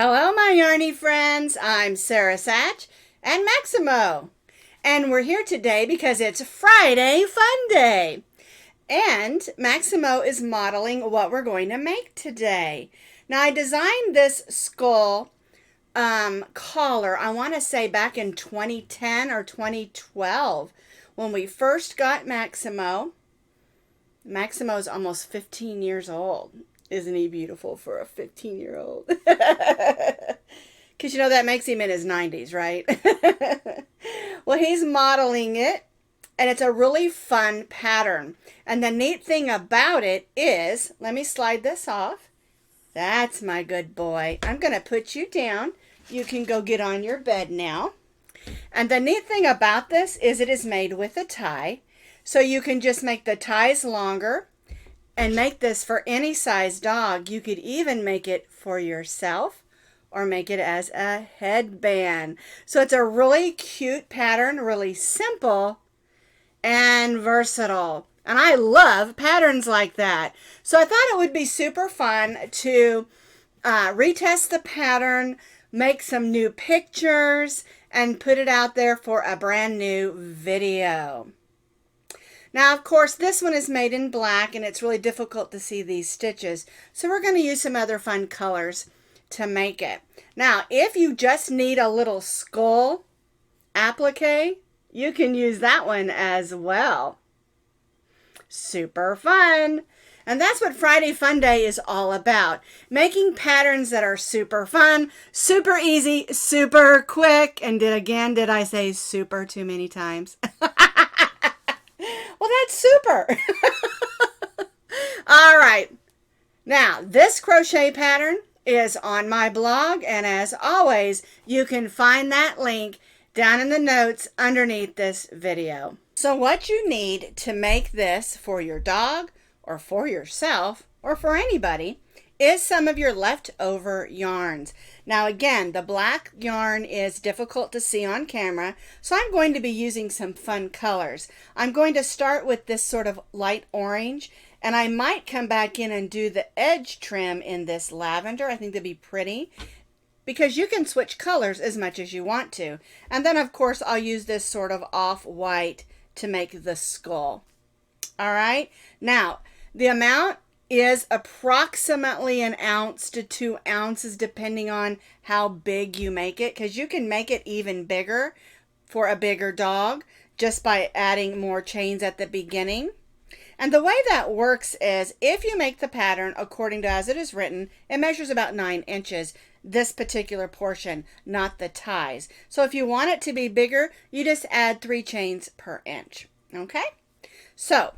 Hello, my yarny friends. I'm Sara, Sach, and Maximo. And we're here today because it's Friday Fun Day. And Maximo is modeling what we're going to make today. Now, I designed this skull collar, I want to say back in 2010 or 2012 when we first got Maximo. Maximo's almost 15 years old. Isn't he beautiful for a 15-year-old? Because you know that makes him in his 90s, right? Well, he's modeling it, and it's a really fun pattern. And the neat thing about it is, let me slide this off. That's my good boy. I'm going to put you down. You can go get on your bed now. And the neat thing about this is it is made with a tie. So you can just make the ties longer and make this for any size dog. You could even make it for yourself or make it as a headband. So it's a really cute pattern, really simple and versatile. And I love patterns like that. So I thought it would be super fun to retest the pattern, make some new pictures, and put it out there for a brand new video. Now, of course, this one is made in black, and it's really difficult to see these stitches. So we're going to use some other fun colors to make it. Now, if you just need a little skull applique, you can use that one as well. Super fun. And that's what Friday Fun Day is all about. Making patterns that are super fun, super easy, super quick. And did I say super too many times? Well, that's super. All right. Now, this crochet pattern is on my blog. And as always, you can find that link down in the notes underneath this video. So what you need to make this for your dog or for yourself or for anybody is some of your leftover yarns. Now again, the black yarn is difficult to see on camera, so I'm going to be using some fun colors. I'm going to start with this sort of light orange, and I might come back in and do the edge trim in this lavender. I think that'd be pretty, because you can switch colors as much as you want to. And then of course I'll use this sort of off-white to make the skull. All right, now the amount is approximately 1 ounce to 2 ounces depending on how big you make it, because you can make it even bigger for a bigger dog just by adding more chains at the beginning. And the way that works is if you make the pattern according to as it is written, it measures about 9 inches, this particular portion, not the ties. So if you want it to be bigger, you just add 3 chains per inch. Okay, so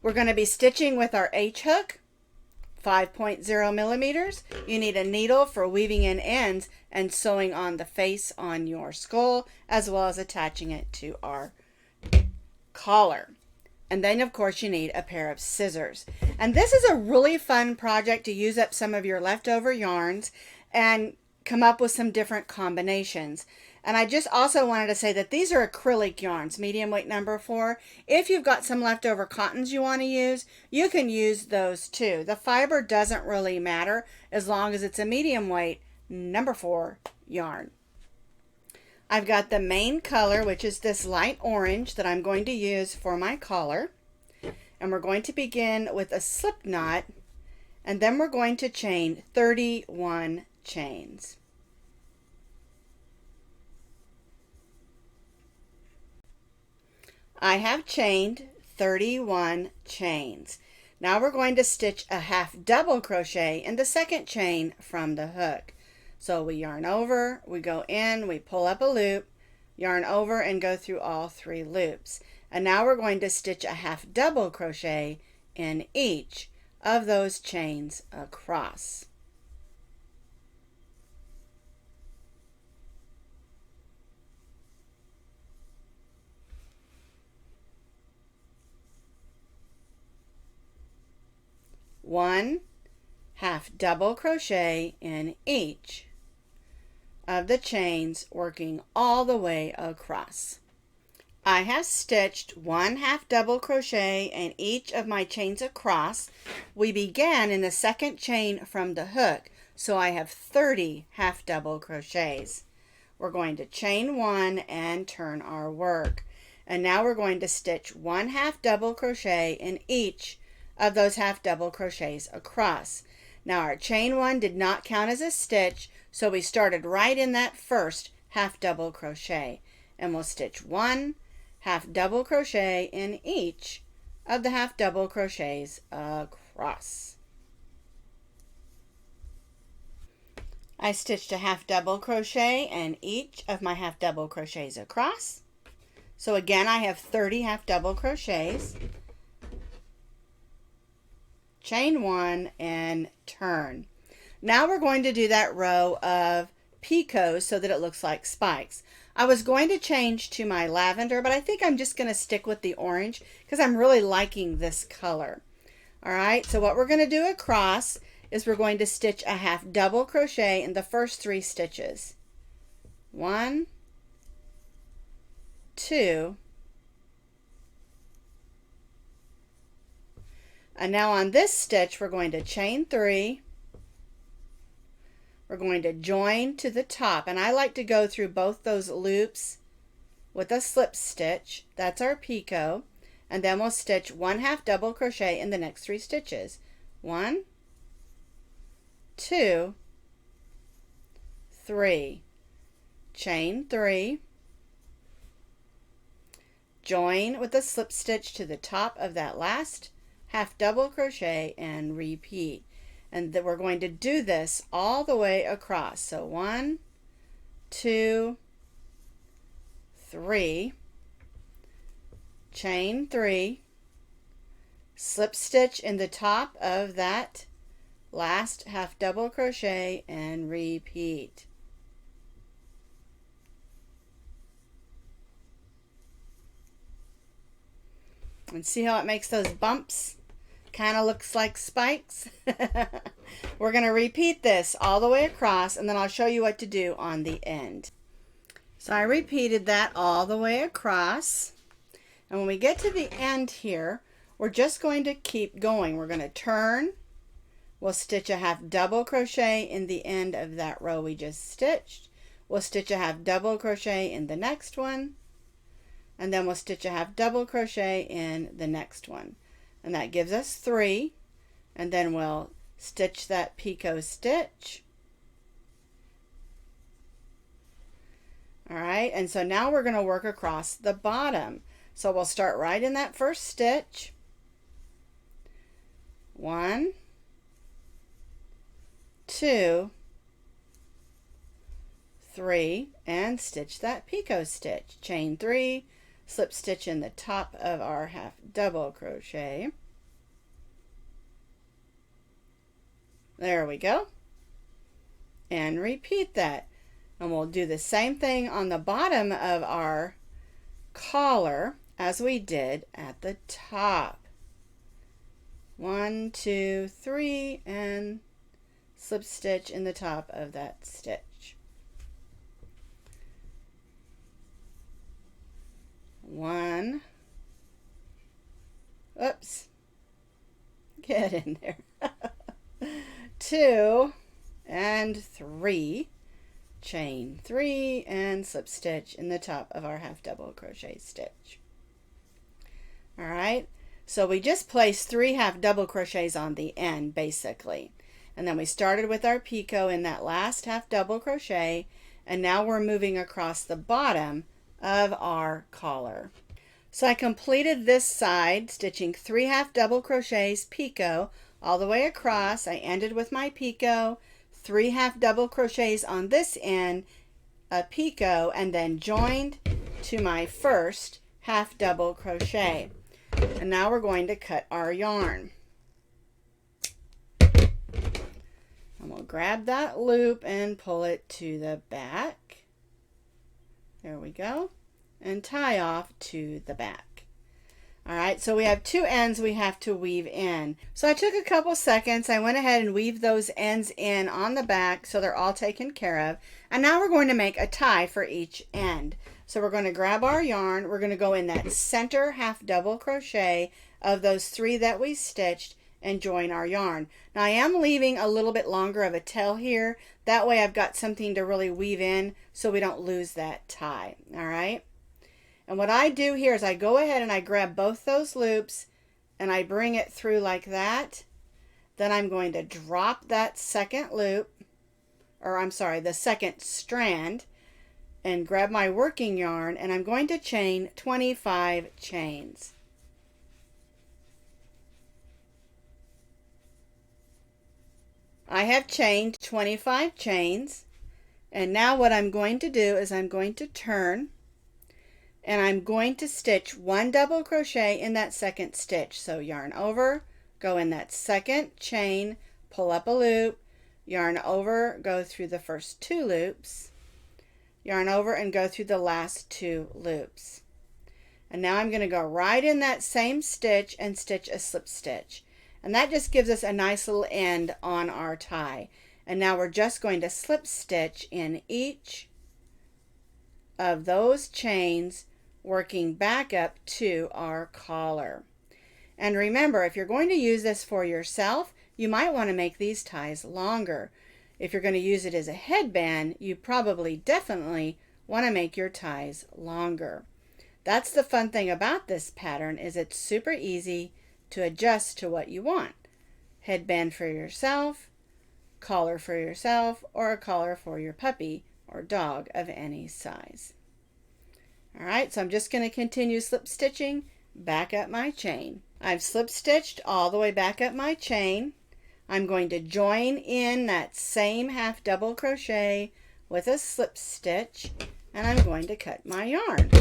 we're going to be stitching with our H hook, 5.0 millimeters. You need a needle for weaving in ends and sewing on the face on your skull, as well as attaching it to our collar. And then of course you need a pair of scissors. And this is a really fun project to use up some of your leftover yarns and come up with some different combinations. And I just also wanted to say that these are acrylic yarns, medium weight number 4. If you've got some leftover cottons you want to use, you can use those too. The fiber doesn't really matter as long as it's a medium weight number 4 yarn. I've got the main color, which is this light orange that I'm going to use for my collar. And we're going to begin with a slip knot, and then we're going to chain 31 chains. I have chained 31 chains. Now we're going to stitch a half double crochet in the second chain from the hook. So we yarn over, we go in, we pull up a loop, yarn over, and go through all 3 loops. And now we're going to stitch a half double crochet in each of those chains across. One half double crochet in each of the chains, working all the way across. I have stitched 1 half double crochet in each of my chains across. We began in the second chain from the hook, So I have 30 half double crochets. We're going to chain 1 and turn our work. And now we're going to stitch 1 half double crochet in each of those half double crochets across. Now our chain 1 did not count as a stitch, so we started right in that first half double crochet. And we'll stitch 1 half double crochet in each of the half double crochets across. I stitched a half double crochet in each of my half double crochets across. So again, I have 30 half double crochets. Chain 1 and turn. Now we're going to do that row of picots so that it looks like spikes. I was going to change to my lavender, but I think I'm just going to stick with the orange because I'm really liking this color. All right, so what we're going to do across is we're going to stitch a half double crochet in the first 3 stitches. 1, 2, and now on this stitch we're going to chain 3. We're going to join to the top, and I like to go through both those loops with a slip stitch. That's our picot, and then we'll stitch 1 half double crochet in the next 3 stitches. 1, 2, 3, chain 3, join with a slip stitch to the top of that last half double crochet and repeat. And then we're going to do this all the way across. So 1, 2, 3, chain 3, slip stitch in the top of that last half double crochet and repeat. And see how it makes those bumps? Kind of looks like spikes. We're going to repeat this all the way across, and then I'll show you what to do on the end. So I repeated that all the way across, and when we get to the end here, we're just going to keep going. We're going to turn. We'll stitch a half double crochet in the end of that row we just stitched. We'll stitch a half double crochet in the next one, and then we'll stitch a half double crochet in the next one. And that gives us 3, and then we'll stitch that picot stitch. All right, and so now we're going to work across the bottom. So we'll start right in that first stitch. 1, 2, 3, and stitch that picot stitch. Chain 3, slip stitch in the top of our half double crochet. There we go. And repeat that. And we'll do the same thing on the bottom of our collar as we did at the top. 1, 2, 3, and slip stitch in the top of that stitch. 1, oops, get in there. 2 and 3, chain 3 and slip stitch in the top of our half double crochet stitch. All right, so we just placed 3 half double crochets on the end basically, and then we started with our picot in that last half double crochet, and now we're moving across the bottom of our collar. So I completed this side stitching 3 half double crochets picot all the way across. I ended with my picot, 3 half double crochets on this end, a picot, and then joined to my first half double crochet. And now we're going to cut our yarn. And we'll grab that loop and pull it to the back. There we go. And tie off to the back. All right, so we have 2 ends we have to weave in. So I took a couple seconds. I went ahead and weaved those ends in on the back so they're all taken care of. And now we're going to make a tie for each end. So we're going to grab our yarn. We're going to go in that center half double crochet of those 3 that we stitched and join our yarn. Now I am leaving a little bit longer of a tail here. That way I've got something to really weave in so we don't lose that tie. All right. And what I do here is I go ahead and I grab both those loops and I bring it through like that. Then I'm going to drop that second loop, or I'm sorry, the second strand, and grab my working yarn, and I'm going to chain 25 chains. I have chained 25 chains, and now what I'm going to do is I'm going to turn, and I'm going to stitch 1 double crochet in that second stitch. So yarn over, go in that second chain, pull up a loop, yarn over, go through the first 2 loops, yarn over and go through the last 2 loops. And now I'm going to go right in that same stitch and stitch a slip stitch. And that just gives us a nice little end on our tie. And now we're just going to slip stitch in each of those chains, working back up to our collar. And remember, if you're going to use this for yourself, you might want to make these ties longer. If you're going to use it as a headband, you probably definitely want to make your ties longer. That's the fun thing about this pattern, is it's super easy to adjust to what you want. Headband for yourself, collar for yourself, or a collar for your puppy or dog of any size. All right, so I'm just going to continue slip stitching back up my chain. I've slip stitched all the way back up my chain. I'm going to join in that same half double crochet with a slip stitch, and I'm going to cut my yarn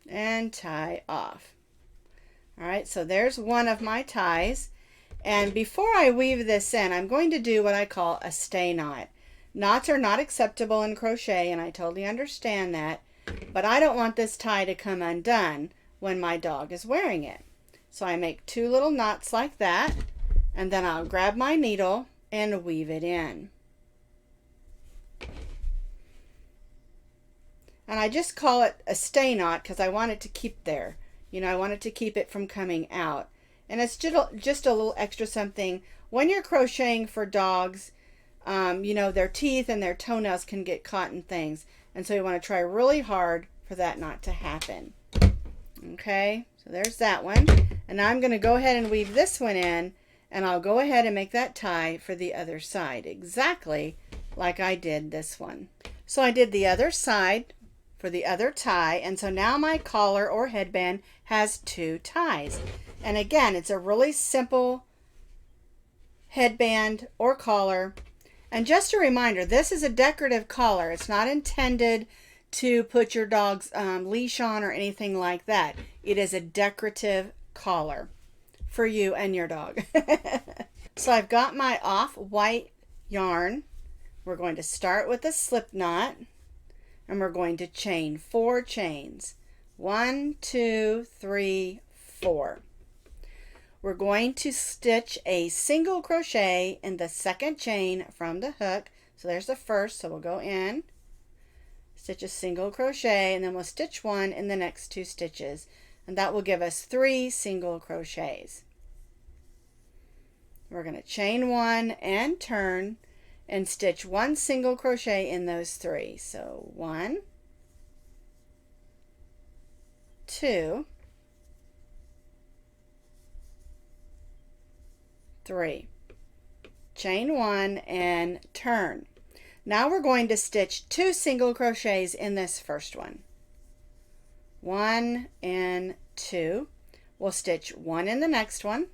and tie off. All right, so there's one of my ties. And before I weave this in, I'm going to do what I call a stay knot. Knots are not acceptable in crochet, and I totally understand that, but I don't want this tie to come undone when my dog is wearing it. So I make 2 little knots like that, and then I'll grab my needle and weave it in. And I just call it a stay knot because I want it to keep there. You know, I want it to keep it from coming out. And it's just a little extra something. When you're crocheting for dogs, you know, their teeth and their toenails can get caught in things. And so you want to try really hard for that not to happen. Okay, so there's that one. And now I'm going to go ahead and weave this one in, and I'll go ahead and make that tie for the other side, exactly like I did this one. So I did the other side for the other tie, and so now my collar or headband has 2 ties. And again, it's a really simple headband or collar. And just a reminder, this is a decorative collar. It's not intended to put your dog's leash on or anything like that. It is a decorative collar for you and your dog. So I've got my off-white yarn. We're going to start with a slip knot, and we're going to chain 4 chains. 1, 2, 3, 4. We're going to stitch a single crochet in the second chain from the hook. So there's the first, so we'll go in, stitch a single crochet, and then we'll stitch 1 in the next 2 stitches, and that will give us 3 single crochets. We're going to chain 1 and turn and stitch 1 single crochet in those 3. So 1, 2, 3. Chain 1 and turn. Now we're going to stitch 2 single crochets in this first one. 1 and 2. We'll stitch 1 in the next one,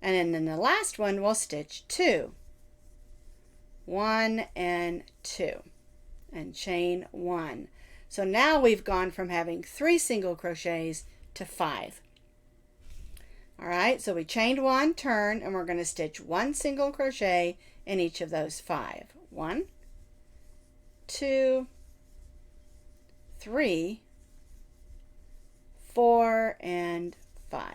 and then in the last one we'll stitch 2. 1 and 2, and chain 1. So now we've gone from having 3 single crochets to 5. All right, so we chained 1, turn, and we're going to stitch 1 single crochet in each of those 5. 1, 2, 3, 4, and 5.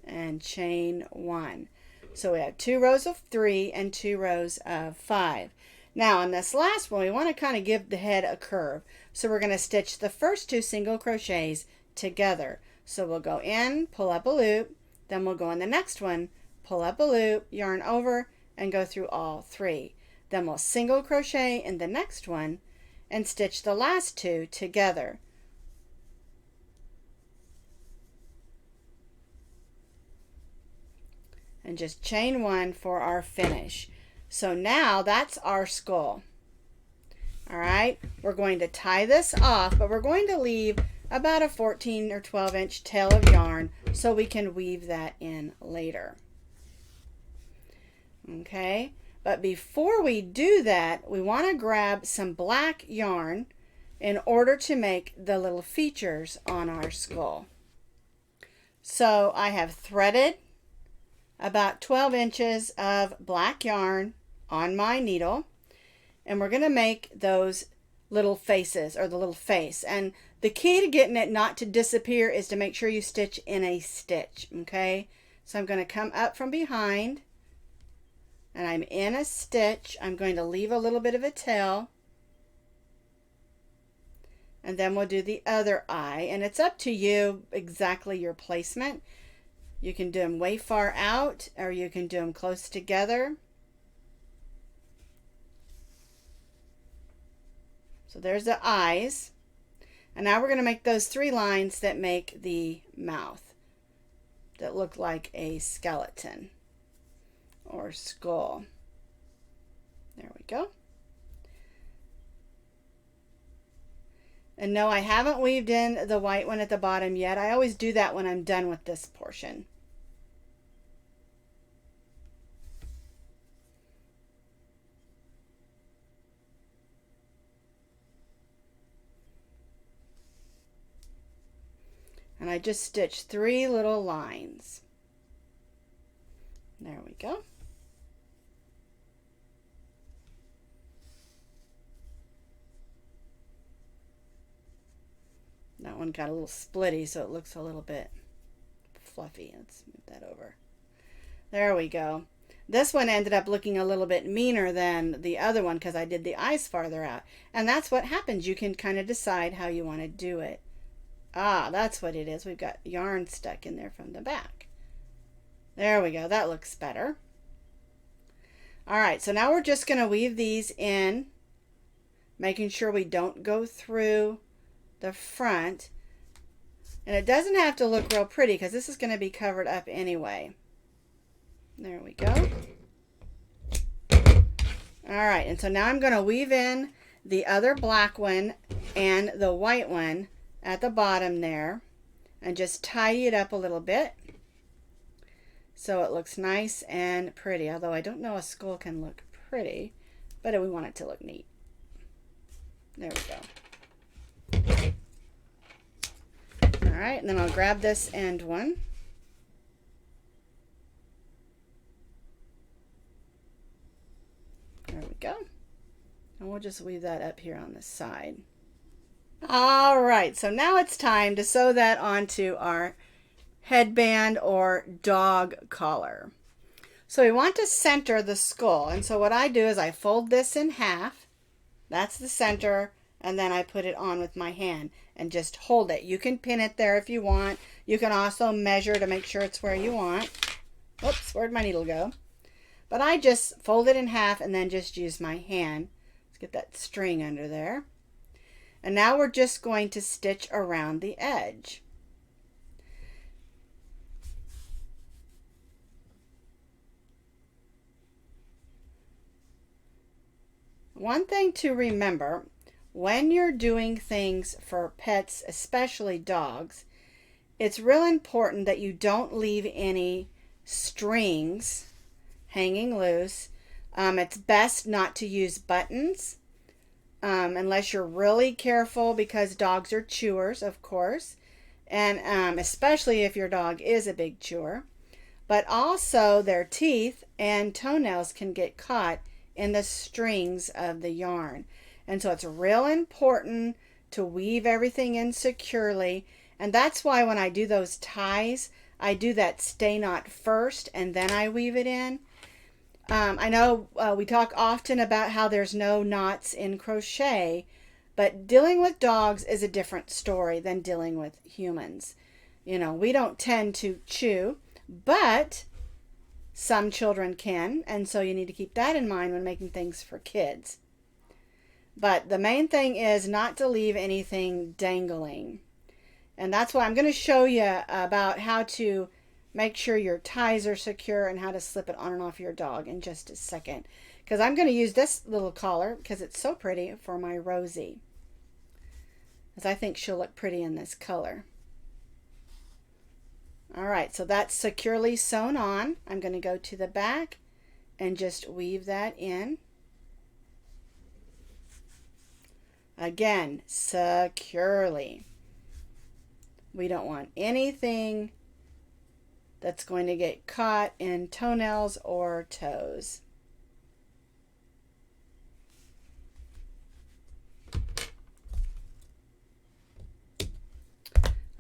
And chain 1. So we have 2 rows of 3 and 2 rows of 5. Now on this last one, we want to kind of give the head a curve. So we're going to stitch the first 2 single crochets together. So we'll go in, pull up a loop, then we'll go in the next one, pull up a loop, yarn over, and go through all 3. Then we'll single crochet in the next one and stitch the last 2 together. And just chain 1 for our finish. So now that's our skull. All right, we're going to tie this off, but we're going to leave about a 14 or 12 inch tail of yarn so we can weave that in later. Okay, but before we do that, we want to grab some black yarn in order to make the little features on our skull. So I have threaded about 12 inches of black yarn on my needle, and we're going to make those little faces, or the little face. And the key to getting it not to disappear is to make sure you stitch in a stitch. Okay, so I'm going to come up from behind and I'm in a stitch. I'm going to leave a little bit of a tail, and then we'll do the other eye, and it's up to you exactly your placement. You can do them way far out, or you can do them close together. So there's the eyes. And now we're going to make those 3 lines that make the mouth that look like a skeleton or skull. There we go. And no, I haven't weaved in the white one at the bottom yet. I always do that when I'm done with this portion. And I just stitched 3 little lines. There we go. That one got a little splitty, so it looks a little bit fluffy. Let's move that over. There we go. This one ended up looking a little bit meaner than the other one because I did the eyes farther out. And that's what happens. You can kind of decide how you want to do it. Ah, that's what it is. We've got yarn stuck in there from the back. There we go. That looks better. All right, so now we're just going to weave these in, making sure we don't go through the front. And it doesn't have to look real pretty because this is going to be covered up anyway. There we go. All right, and so now I'm going to weave in the other black one and the white one at the bottom there and just tidy it up a little bit so it looks nice and pretty. Although I don't know a skull can look pretty, but we want it to look neat. There we go. All right, and then I'll grab this end one. There we go. And we'll just weave that up here on the side. All right, so now it's time to sew that onto our headband or dog collar. So we want to center the skull, and so what I do is I fold this in half. That's the center, and then I put it on with my hand and just hold it. You can pin it there if you want. You can also measure to make sure it's where you want. Oops, where'd my needle go? But I just fold it in half and then just use my hand. Let's get that string under there. And now we're just going to stitch around the edge. One thing to remember, when you're doing things for pets, especially dogs, it's real important that you don't leave any strings hanging loose. It's best not to use buttons. Unless you're really careful, because dogs are chewers, of course, and especially if your dog is a big chewer. But also their teeth and toenails can get caught in the strings of the yarn. And so it's real important to weave everything in securely. And that's why when I do those ties, I do that stay knot first and then I weave it in. I know we talk often about how there's no knots in crochet, but dealing with dogs is a different story than dealing with humans. You know, we don't tend to chew, but some children can, and so you need to keep that in mind when making things for kids. But the main thing is not to leave anything dangling. And that's why I'm going to show you about how to make sure your ties are secure and how to slip it on and off your dog in just a second. Because I'm going to use this little collar because it's so pretty for my Rosie. Because I think she'll look pretty in this color. Alright, so that's securely sewn on. I'm going to go to the back and just weave that in. Again, securely. We don't want anything that's going to get caught in toenails or toes.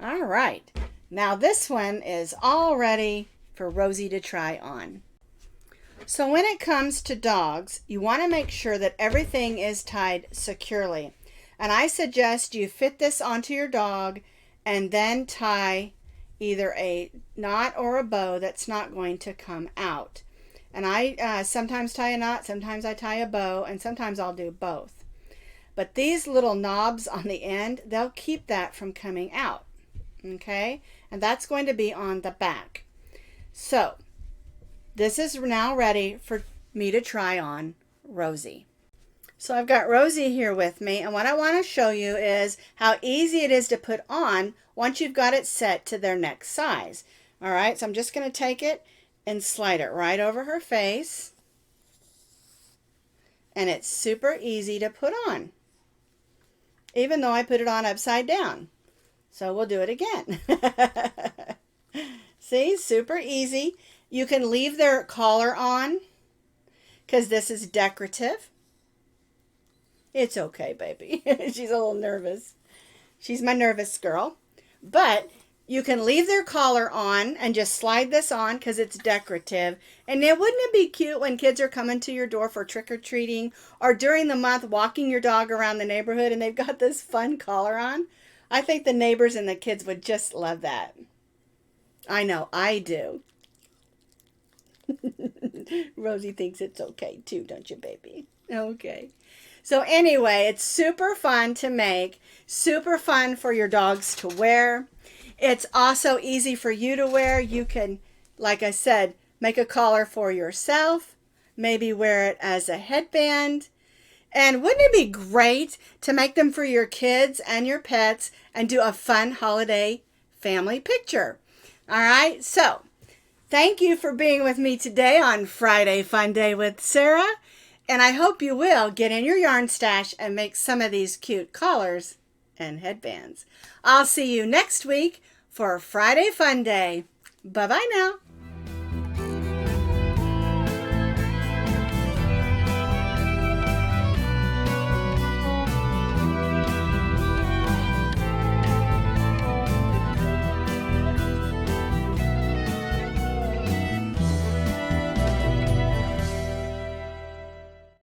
All right, now this one is all ready for Rosie to try on. So when it comes to dogs, you want to make sure that everything is tied securely. And I suggest you fit this onto your dog and then tie either a knot or a bow that's not going to come out. And I sometimes tie a knot, sometimes I tie a bow, and sometimes I'll do both. But these little knobs on the end, they'll keep that from coming out. Okay? And that's going to be on the back. So, this is now ready for me to try on Rosie. So I've got Rosie here with me, and what I want to show you is how easy it is to put on once you've got it set to their next size. All right, so I'm just going to take it and slide it right over her face, and it's super easy to put on, even though I put it on upside down. So we'll do it again. See, super easy. You can leave their collar on because this is decorative. It's okay, baby. She's a little nervous. She's my nervous girl. But you can leave their collar on and just slide this on because it's decorative. And then wouldn't it be cute when kids are coming to your door for trick-or-treating or during the month walking your dog around the neighborhood and they've got this fun collar on? I think the neighbors and the kids would just love that. I know, I do. Rosie thinks it's okay too, don't you, baby? Okay. So anyway, it's super fun to make, super fun for your dogs to wear. It's also easy for you to wear. You can, like I said, make a collar for yourself, maybe wear it as a headband. And wouldn't it be great to make them for your kids and your pets and do a fun holiday family picture? All right, so thank you for being with me today on Friday Fun Day with Sara. And I hope you will get in your yarn stash and make some of these cute collars and headbands. I'll see you next week for Friday Fun Day. Bye-bye now.